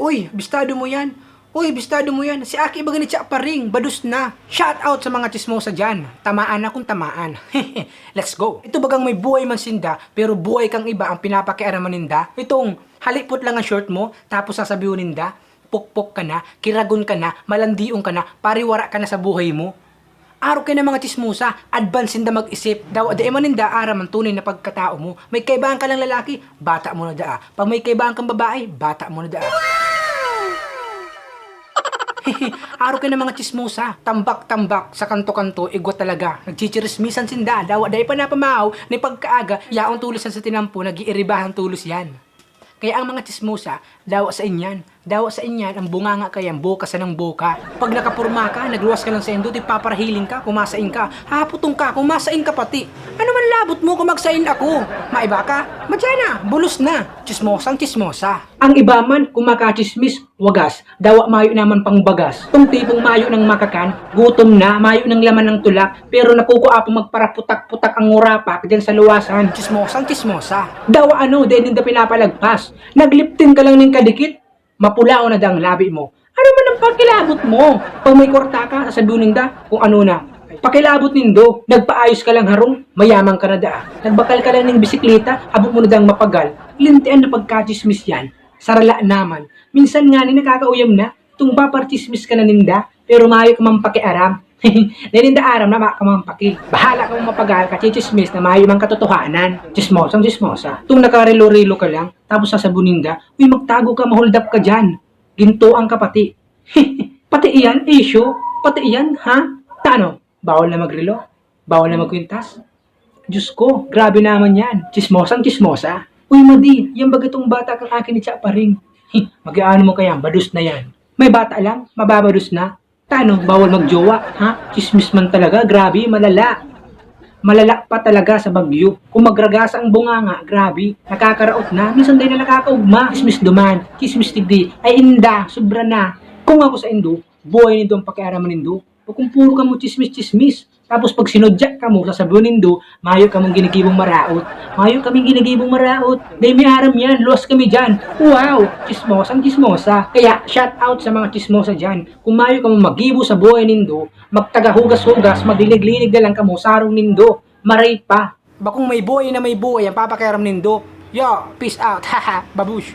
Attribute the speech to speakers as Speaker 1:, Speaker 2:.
Speaker 1: Uy, bistado mo yan. Uy, bistado mo yan. Si Aki ba ganit siya pa ring, badus na. Shout out sa mga chismosa dyan. Tamaan akong tamaan. Let's go. Ito bagang may buhay man sinda, pero buhay kang iba ang pinapakiaraman ninda. Itong halipot lang ang short mo, tapos sasabihin ninda, pukpok ka na, kiragon ka na, malandiong ka na, pariwara ka na sa buhay mo. Araw kayo ng mga chismosa, advance sinda mag-isip. Daw, di maninda, aram ang tunay na pagkatao mo. May kaibahan ka lang lalaki, bata mo na daa. Pag may kaibahan kang babae, bata mo na daa. Araw kayo ng mga chismosa, tambak-tambak sa kanto-kanto, igwa talaga. Nagchichirismisan sinda, daw, dahil pa napamahaw, ni pagkaaga, yaong tulisan sa tinampo, nag-iiribahan tulos yan. Kaya ang mga chismosa, dawa sa inyan. Dawa sa inyan, ang bunganga kayang buka sa ng buka. Pag nakapurma ka, nagluwas ka lang sa endo, di paparahiling ka, kumasain ka. Haputong ka, kumasain ka pati. Ano man labot mo kung magsain ako? Maiba ka? Madyana, bulos na. Chismosang chismosa. Ang iba man, kumakachismis, wagas. Dawa mayo naman pang bagas. Tung tipong mayo ng makakan, gutom na, mayo ng laman ng tulak, pero nakukuha pa magparaputak-putak ang ngurapak dyan sa luwasan. Chismosang chismosa. Dawa ano, din hindi pinapalagpas. Nagliptin ka lang ng kadikit, mapulao na dang labi mo. Ano man ang pagkilabot mo? Pag may kwarta ka, sasabihin ninda kung ano na. Pakilabot nindo, nagpaayos ka lang harong, mayamang ka na daa. Nagbakal ka lang ng bisikleta, abot mo na dang mapagal. Lintian na pagkachismis yan. Sarala naman. Minsan nga ni nakakauyam na, itong paparchismis ka na ninda, pero mayo ka mampakiaram. Naninda aram na makamampaki. Bahala kang mapagal ka, chichismis na mayo mang katotohanan. Chismosang chismosa. Itong nakarelo-relo ka lang, tapos sasabunin da, uy magtago ka, mahold up ka dyan. Gintoang ka pati. Pati iyan, issue? Pati iyan, ha? Tano? Bawal na magrelo? Bawal na magkwintas? Diyos ko, grabe naman yan. Chismosang chismosa. Uy madi, yan bagatong bata kang akin ni Tsa pa rin. Mag-aano mo kaya, badus na yan. May bata lang, mababadus na. Tano, bawal magjowa, ha? Chismis man talaga, grabe, malala. Malala pa talaga sa bagyo. Kung magragasa ang bunganga, grabe, nakakaraot na. Minsan din na nakakaugma. Chismis duman, chismis tigdi. Ay inda, sobra na. Kung ako sa indo, buhay nindo ang pakiaraman nindo. O kung puro ka mo chismis-chismis. Tapos pag sinodya ka mo, sasabihin nindo, mayo ka mong ginigibong maraot. Mayo kaming ginigibong maraot. Dahil may aram yan, lost kami dyan. Wow, chismosang chismosa. Kaya, shout out sa mga chismosa dyan. Kung mayo ka mong magibo sa buhay nindo, magtagahugas-hugas, madilig-linig na lang ka mo, sarong nindo. Maray pa. Bakong may buhay na may buhay, ang papakiaram nindo. Yo, peace out, haha, babush.